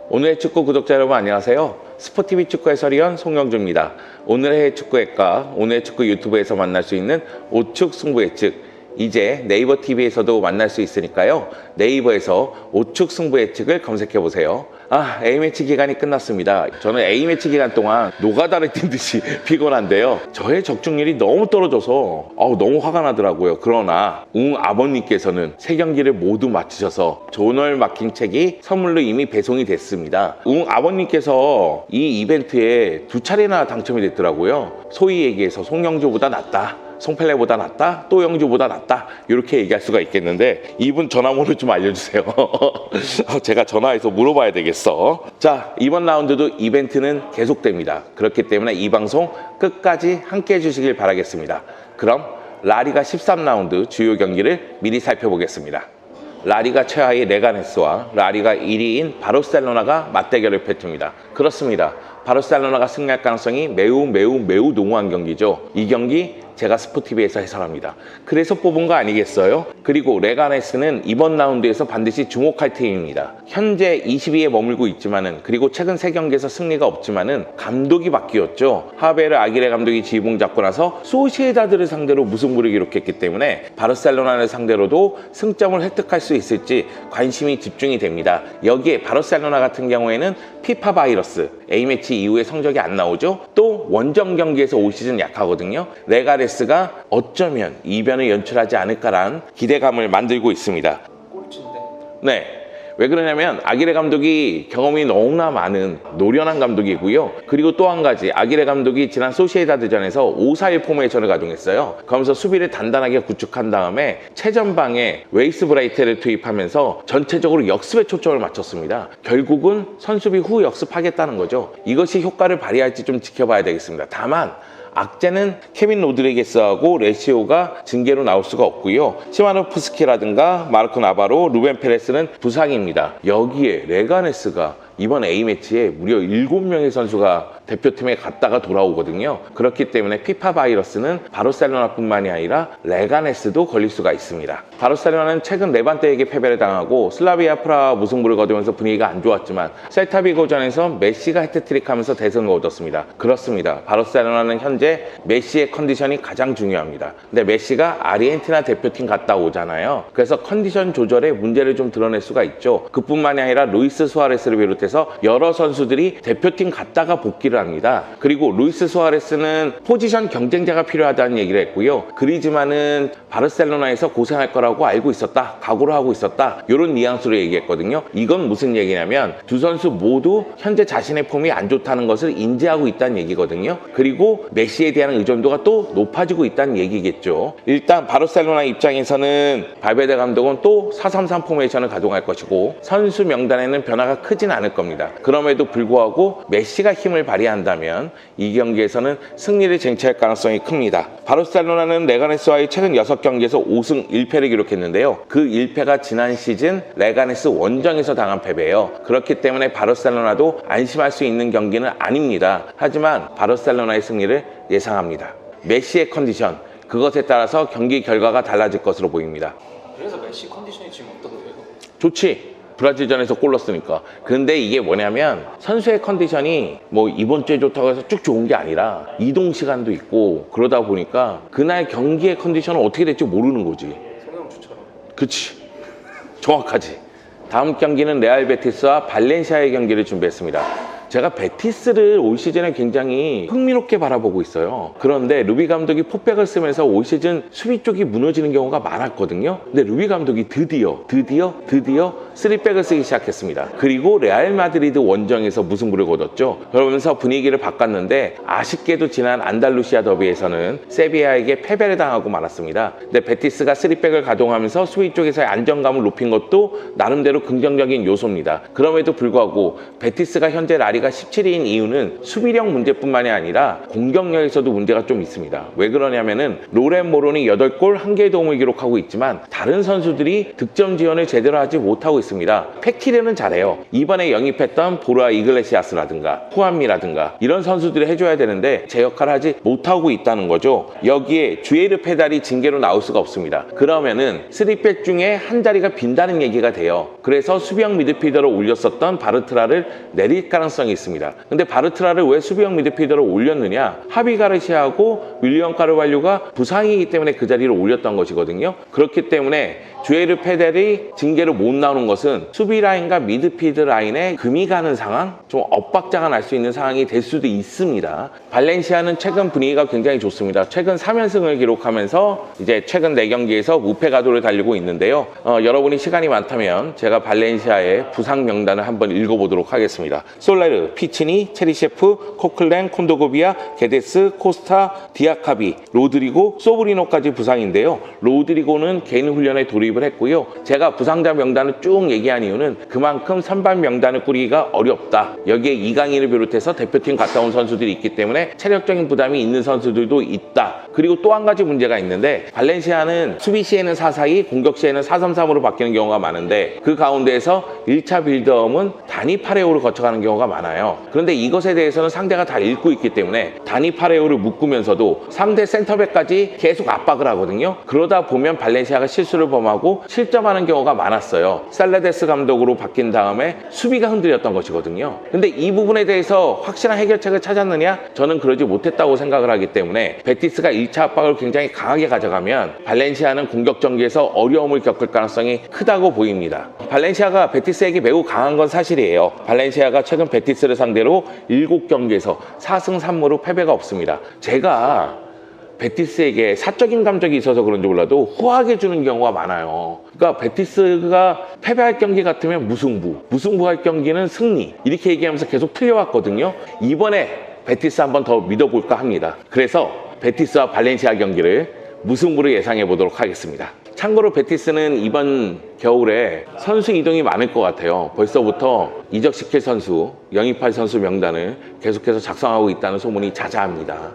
오늘의 축구 구독자 여러분 안녕하세요. 스포티비 축구 해설위원 송영주입니다. 오늘의 축구 핵과 오늘의 축구 유튜브에서 만날 수 있는 오축 승부 예측, 이제 네이버 TV에서도 만날 수 있으니까요. 네이버에서 오축 승부 예측을 검색해 보세요. A매치 기간이 끝났습니다. 저는 A매치 기간 동안 노가다를 뛴 듯이 피곤한데요. 저의 적중률이 너무 떨어져서 너무 화가 나더라고요. 그러나 아버님께서는 세 경기를 모두 마치셔서 존얼 마킹 책이 선물로 이미 배송이 됐습니다. 아버님께서 이 이벤트에 2차례나 당첨이 됐더라고요. 소위 얘기해서 송영주보다 낫다, 송펠레보다 낫다, 또 영주보다 낫다, 이렇게 얘기할 수가 있겠는데 이분 전화번호 좀 알려주세요. 제가 전화해서 물어봐야 되겠어. 자, 이번 라운드도 이벤트는 계속됩니다. 그렇기 때문에 이 방송 끝까지 함께 해주시길 바라겠습니다. 그럼 라리가 13라운드 주요 경기를 미리 살펴보겠습니다. 라리가 최하위 레가네스와 라리가 1위인 바르셀로나가 맞대결을 펼칩니다. 그렇습니다. 바르셀로나가 승리할 가능성이 매우 농후한 경기죠. 이 경기 제가 스포티비에서 해설합니다. 그래서 뽑은 거 아니겠어요? 그리고 레가네스는 이번 라운드에서 반드시 주목할 팀입니다. 현재 20위에 머물고 있지만은, 그리고 최근 3경기에서 승리가 없지만은 감독이 바뀌었죠. 하베르 아기레 감독이 지휘봉 잡고 나서 소시에다드를 상대로 무승부를 기록했기 때문에 바르셀로나를 상대로도 승점을 획득할 수 있을지 관심이 집중이 됩니다. 여기에 바르셀로나 같은 경우에는 피파 바이러스, A매치 이후에 성적이 안 나오죠. 또 원정 경기에서 올 시즌 약하거든요. 레가네스가 어쩌면 이변을 연출하지 않을까라는 기대감을 만들고 있습니다. 꼴찌인데? 네. 왜 그러냐면 아기레 감독이 경험이 너무나 많은 노련한 감독이고요. 그리고 또 한 가지, 아기레 감독이 지난 소시에다드전에서 5-4-1 포메이션을 가동했어요. 그러면서 수비를 단단하게 구축한 다음에 최전방에 웨이스 브라이트를 투입하면서 전체적으로 역습에 초점을 맞췄습니다. 결국은 선수비 후 역습하겠다는 거죠. 이것이 효과를 발휘할지 좀 지켜봐야 되겠습니다. 다만 악재는 케빈 로드리게스하고 레시오가 징계로 나올 수가 없고요. 시마노프스키라든가 마르코 나바로, 루벤 페레스는 부상입니다. 여기에 레가네스가 이번 A매치에 무려 7명의 선수가 대표팀에 갔다가 돌아오거든요. 그렇기 때문에 피파 바이러스는 바르셀로나뿐만이 아니라 레가네스도 걸릴 수가 있습니다. 바르셀로나는 최근 레반테에게 패배를 당하고 슬라비아 프라하 무승부를 거두면서 분위기가 안 좋았지만 셀타비고전에서 메시가 해트트릭하면서 대승을 얻었습니다. 그렇습니다. 바르셀로나는 현재 메시의 컨디션이 가장 중요합니다. 근데 메시가 아르헨티나 대표팀 갔다 오잖아요. 그래서 컨디션 조절에 문제를 좀 드러낼 수가 있죠. 그뿐만이 아니라 루이스 수아레스를 비롯해서 여러 선수들이 대표팀 갔다가 복귀를 합니다. 그리고 루이스 수아레스는 포지션 경쟁자가 필요하다는 얘기를 했고요. 그리즈만은 바르셀로나에서 고생할 거라고 알고 있었다, 각오를 하고 있었다, 이런 뉘앙스로 얘기했거든요. 이건 무슨 얘기냐면 두 선수 모두 현재 자신의 폼이 안 좋다는 것을 인지하고 있다는 얘기거든요. 그리고 메시에 대한 의존도가 또 높아지고 있다는 얘기겠죠. 일단 바르셀로나 입장에서는 발베데 감독은 또 4-3-3 포메이션을 가동할 것이고 선수 명단에는 변화가 크진 않을 겁니다. 그럼에도 불구하고 메시가 힘을 발휘한다면 이 경기에서는 승리를 쟁취할 가능성이 큽니다. 바르셀로나는 레가네스와의 최근 6경기에서 5승 1패를 기록했는데요. 그 1패가 지난 시즌 레가네스 원정에서 당한 패배예요. 그렇기 때문에 바르셀로나도 안심할 수 있는 경기는 아닙니다. 하지만 바르셀로나의 승리를 예상합니다. 메시의 컨디션, 그것에 따라서 경기 결과가 달라질 것으로 보입니다. 그래서 메시 컨디션이 지금 어떤데요? 좋지. 브라질전에서 골 넣었으니까. 근데 이게 뭐냐면 선수의 컨디션이 뭐 이번 주에 좋다고 해서 쭉 좋은 게 아니라 이동 시간도 있고 그러다 보니까 그날 경기의 컨디션은 어떻게 될지 모르는 거지. 송영주처럼. 그치, 정확하지. 다음 경기는 레알 베티스와 발렌시아의 경기를 준비했습니다. 제가 베티스를 올 시즌에 굉장히 흥미롭게 바라보고 있어요. 그런데 루비 감독이 포백을 쓰면서 올 시즌 수비 쪽이 무너지는 경우가 많았거든요. 근데 루비 감독이 드디어 3백을 쓰기 시작했습니다. 그리고 레알 마드리드 원정에서 무승부를 거뒀죠. 그러면서 분위기를 바꿨는데 아쉽게도 지난 안달루시아 더비에서는 세비야에게 패배를 당하고 말았습니다. 근데 베티스가 3백을 가동하면서 수비 쪽에서의 안정감을 높인 것도 나름대로 긍정적인 요소입니다. 그럼에도 불구하고 베티스가 현재 라리 라리가 17위인 이유는 수비력 문제뿐만이 아니라 공격력에서도 문제가 좀 있습니다. 왜 그러냐면은 로렌 모론이 8골 1개의 도움을 기록하고 있지만 다른 선수들이 득점 지원을 제대로 하지 못하고 있습니다. 팩티르는 잘해요. 이번에 영입했던 보라 이글레시아스라든가 후안미라든가 이런 선수들이 해줘야 되는데 제 역할을 하지 못하고 있다는 거죠. 여기에 주에르 페달이 징계로 나올 수가 없습니다. 그러면은 3백 중에 한 자리가 빈다는 얘기가 돼요. 그래서 수비형 미드필더로 올렸었던 바르트라를 내릴 가능성이 있습니다. 근데 바르트라를 왜 수비형 미드필더로 올렸느냐? 하비 가르시아하고 윌리엄 카르발류가 부상이기 때문에 그 자리로 올렸던 것이거든요. 그렇기 때문에 주에르 페델이 징계로 못 나오는 것은 수비 라인과 미드필드 라인에 금이 가는 상황, 좀 엇박자가 날 수 있는 상황이 될 수도 있습니다. 발렌시아는 최근 분위기가 굉장히 좋습니다. 최근 3연승을 기록하면서 이제 최근 4경기에서 무패 가도를 달리고 있는데요. 여러분이 시간이 많다면 제가 발렌시아의 부상 명단을 한번 읽어보도록 하겠습니다. 솔레르, 피치니, 체리셰프, 코클렌, 콘도고비아, 게데스, 코스타, 디아카비, 로드리고, 소브리노까지 부상인데요. 로드리고는 개인 훈련에 돌입을 했고요. 제가 부상자 명단을 쭉 얘기한 이유는 그만큼 선발 명단을 꾸리기가 어렵다. 여기에 이강인을 비롯해서 대표팀 갔다 온 선수들이 있기 때문에 체력적인 부담이 있는 선수들도 있다. 그리고 또 한 가지 문제가 있는데 발렌시아는 수비 시에는 4-4-2, 공격 시에는 4-3-3으로 바뀌는 경우가 많은데 그 가운데에서 1차 빌드업은 단위 파레오를 거쳐가는 경우가 많아요. 그런데 이것에 대해서는 상대가 다 읽고 있기 때문에 단위 파레오를 묶으면서도 상대 센터백까지 계속 압박을 하거든요. 그러다 보면 발렌시아가 실수를 범하고 실점하는 경우가 많았어요. 살레데스 감독으로 바뀐 다음에 수비가 흔들렸던 것이거든요. 근데 이 부분에 대해서 확실한 해결책을 찾았느냐? 저는 그러지 못했다고 생각을 하기 때문에 베티스가 1차 압박을 굉장히 강하게 가져가면 발렌시아는 공격 전개에서 어려움을 겪을 가능성이 크다고 보입니다. 발렌시아가 베티스에게 매우 강한 건 사실이에요. 발렌시아가 최근 베티스를 상대로 7경기에서 4승 3무로 패배가 없습니다. 제가 베티스에게 사적인 감정이 있어서 그런지 몰라도 후하게 주는 경우가 많아요. 그러니까 베티스가 패배할 경기 같으면 무승부할 경기는 승리, 이렇게 얘기하면서 계속 틀려왔거든요. 이번에 베티스 한번 더 믿어볼까 합니다. 그래서 베티스와 발렌시아 경기를 무승부로 예상해 보도록 하겠습니다. 참고로 베티스는 이번 겨울에 선수 이동이 많을 것 같아요. 벌써부터 이적시킬 선수, 영입할 선수 명단을 계속해서 작성하고 있다는 소문이 자자합니다.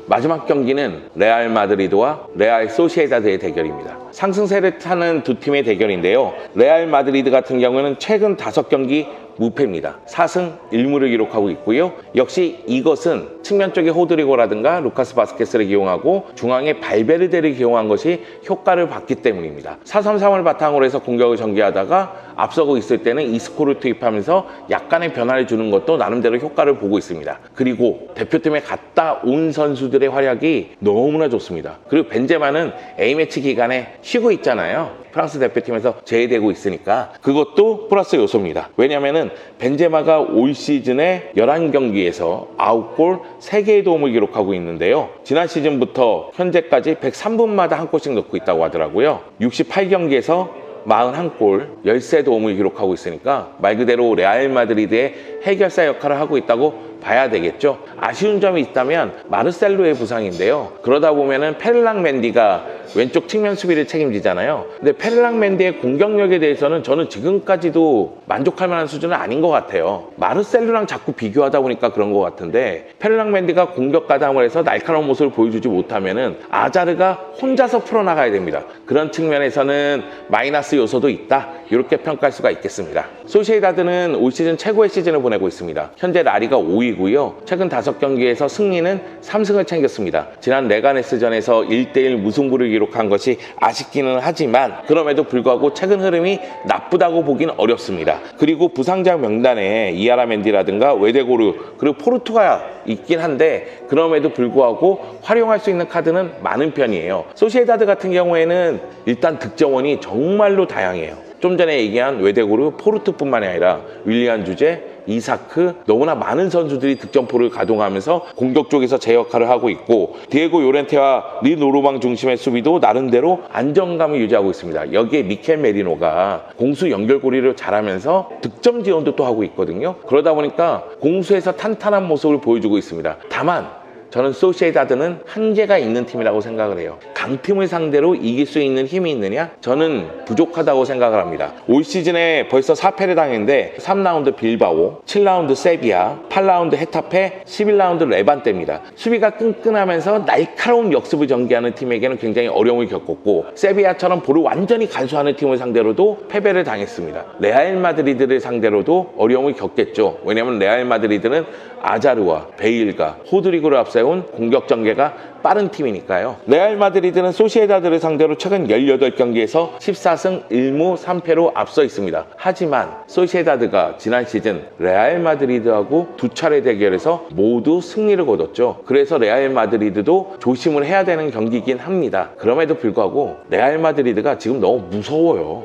마지막 경기는 레알 마드리드와 레알 소시에다드의 대결입니다. 상승세를 타는 두 팀의 대결인데요. 레알 마드리드 같은 경우는 최근 5경기 무패입니다. 4승 1무를 기록하고 있고요. 역시 이것은 측면 쪽에 호드리고라든가 루카스 바스케스를 기용하고 중앙에 발베르데를 기용한 것이 효과를 봤기 때문입니다. 4-3-3을 바탕으로 해서 공격을 전개하다가 앞서고 있을 때는 이스코를 투입하면서 약간의 변화를 주는 것도 나름대로 효과를 보고 있습니다. 그리고 대표팀에 갔다 온 선수들의 활약이 너무나 좋습니다. 그리고 벤제마는 A매치 기간에 쉬고 있잖아요. 프랑스 대표팀에서 제외되고 있으니까 그것도 플러스 요소입니다. 왜냐하면 벤제마가 올 시즌에 11경기에서 9골 3개의 도움을 기록하고 있는데요. 지난 시즌부터 현재까지 103분마다 한 골씩 넣고 있다고 하더라고요. 68경기에서 41골 13도움을 기록하고 있으니까 말 그대로 레알 마드리드의 해결사 역할을 하고 있다고 봐야 되겠죠. 아쉬운 점이 있다면 마르셀로의 부상인데요. 그러다 보면은 페르랑 멘디가 왼쪽 측면 수비를 책임지잖아요. 근데 페르랑 멘디의 공격력에 대해서는 저는 지금까지도 만족할 만한 수준은 아닌 것 같아요. 마르셀로랑 자꾸 비교하다 보니까 그런 것 같은데 페르랑 멘디가 공격 가담을 해서 날카로운 모습을 보여주지 못하면은 아자르가 혼자서 풀어나가야 됩니다. 그런 측면에서는 마이너스 요소도 있다. 이렇게 평가할 수가 있겠습니다. 소시에다드는 올 시즌 최고의 시즌을 보내고 있습니다. 현재 라리가 5위고요. 최근 5경기에서 승리는 3승을 챙겼습니다. 지난 레가네스전에서 1대1 무승부를 기록한 것이 아쉽기는 하지만 그럼에도 불구하고 최근 흐름이 나쁘다고 보긴 어렵습니다. 그리고 부상자 명단에 이아라 멘디라든가 웨데고르 그리고 포르투가 있긴 한데 그럼에도 불구하고 활용할 수 있는 카드는 많은 편이에요. 소시에다드 같은 경우에는 일단 득점원이 정말로 다양해요. 좀 전에 얘기한 웨데고르, 포르투뿐만이 아니라 윌리안 주제, 이사크 너무나 많은 선수들이 득점포를 가동하면서 공격 쪽에서 제 역할을 하고 있고 디에고 요렌테와 리노르망 중심의 수비도 나름대로 안정감을 유지하고 있습니다. 여기에 미켈 메리노가 공수 연결고리를 잘하면서 득점 지원도 또 하고 있거든요. 그러다 보니까 공수에서 탄탄한 모습을 보여주고 있습니다. 다만 저는 소시에다드는 한계가 있는 팀이라고 생각을 해요. 강팀을 상대로 이길 수 있는 힘이 있느냐? 저는 부족하다고 생각을 합니다. 올 시즌에 벌써 4패를 당했는데 3라운드 빌바오, 7라운드 세비야, 8라운드 헤타페, 11라운드 레반떼입니다. 수비가 끈끈하면서 날카로운 역습을 전개하는 팀에게는 굉장히 어려움을 겪었고, 세비야처럼 볼을 완전히 간수하는 팀을 상대로도 패배를 당했습니다. 레알 마드리드를 상대로도 어려움을 겪겠죠. 왜냐하면 레알 마드리드는 아자르와 베일과 호드리고를 앞세운 공격 전개가 빠른 팀이니까요. 레알 마드리드는 소시에다드를 상대로 최근 18경기에서 14승 1무 3패로 앞서 있습니다. 하지만 소시에다드가 지난 시즌 레알 마드리드하고 두 차례 대결에서 모두 승리를 거뒀죠. 그래서 레알 마드리드도 조심을 해야 되는 경기이긴 합니다. 그럼에도 불구하고 레알 마드리드가 지금 너무 무서워요.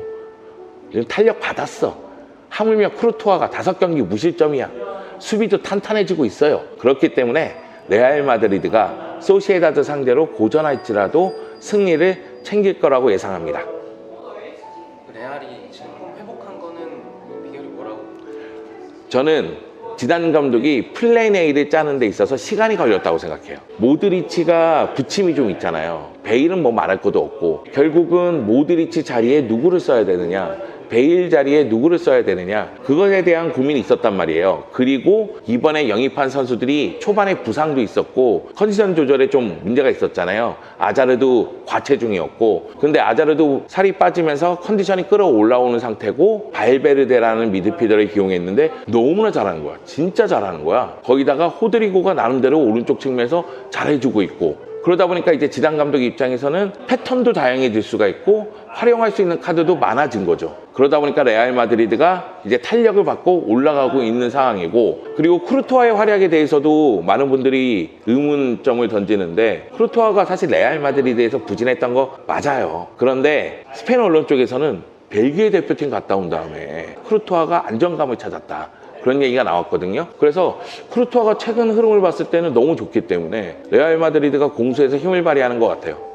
지금 탄력 받았어. 하물며 크루토아가 5경기 무실점이야. 수비도 탄탄해지고 있어요. 그렇기 때문에 레알 마드리드가 소시에다드 상대로 고전할지라도 승리를 챙길 거라고 예상합니다. 레알이 지금 회복한 거는 비결이 뭐라고? 저는 지단 감독이 플랜 A를 짜는 데 있어서 시간이 걸렸다고 생각해요. 모드리치가 부침이 좀 있잖아요. 베일은 뭐 말할 것도 없고, 결국은 모드리치 자리에 누구를 써야 되느냐, 베일 자리에 누구를 써야 되느냐, 그것에 대한 고민이 있었단 말이에요. 그리고 이번에 영입한 선수들이 초반에 부상도 있었고 컨디션 조절에 좀 문제가 있었잖아요. 아자르도 과체중이었고, 근데 아자르도 살이 빠지면서 컨디션이 끌어올라오는 상태고, 발베르데라는 미드필더를 기용했는데 너무나 잘하는 거야. 진짜 잘하는 거야. 거기다가 호드리고가 나름대로 오른쪽 측면에서 잘해주고 있고, 그러다 보니까 이제 지단 감독 입장에서는 패턴도 다양해질 수가 있고 활용할 수 있는 카드도 많아진 거죠. 그러다 보니까 레알 마드리드가 이제 탄력을 받고 올라가고 있는 상황이고, 그리고 크루토아의 활약에 대해서도 많은 분들이 의문점을 던지는데, 크루토아가 사실 레알 마드리드에서 부진했던 거 맞아요. 그런데 스페인 언론 쪽에서는 벨기에 대표팀 갔다 온 다음에 크루토아가 안정감을 찾았다, 그런 얘기가 나왔거든요. 그래서 크루토아가 최근 흐름을 봤을 때는 너무 좋기 때문에 레알 마드리드가 공수에서 힘을 발휘하는 것 같아요.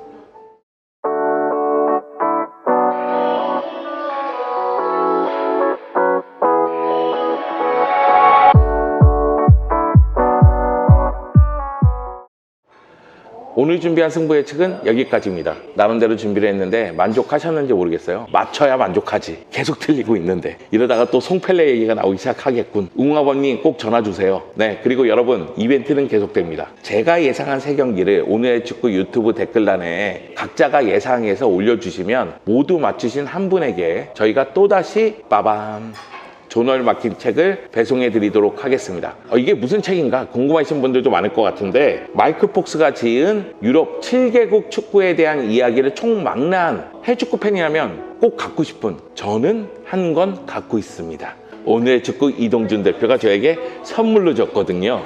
오늘 준비한 승부 예측은 여기까지입니다. 나름대로 준비를 했는데 만족하셨는지 모르겠어요. 맞춰야 만족하지. 계속 틀리고 있는데 이러다가 또 송펠레 얘기가 나오기 시작하겠군. 웅아버님 꼭 전화 주세요. 네, 그리고 여러분, 이벤트는 계속됩니다. 제가 예상한 3경기를 오늘의 축구 유튜브 댓글란에 각자가 예상해서 올려주시면 모두 맞추신 한 분에게 저희가 또다시 빠밤 존얼 막힌 책을 배송해 드리도록 하겠습니다. 이게 무슨 책인가 궁금하신 분들도 많을 것 같은데, 마이크 폭스가 지은 유럽 7개국 축구에 대한 이야기를 총망라한 해축구 팬이라면 꼭 갖고 싶은, 저는 한 권 갖고 있습니다. 오늘 축구 이동준 대표가 저에게 선물로 줬거든요.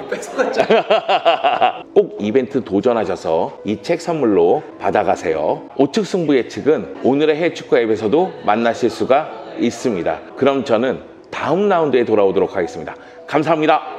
꼭 이벤트 도전하셔서 이 책 선물로 받아가세요. 우측 승부 예측은 오늘의 해축구 앱에서도 만나실 수가 있습니다. 그럼 저는 다음 라운드에 돌아오도록 하겠습니다. 감사합니다.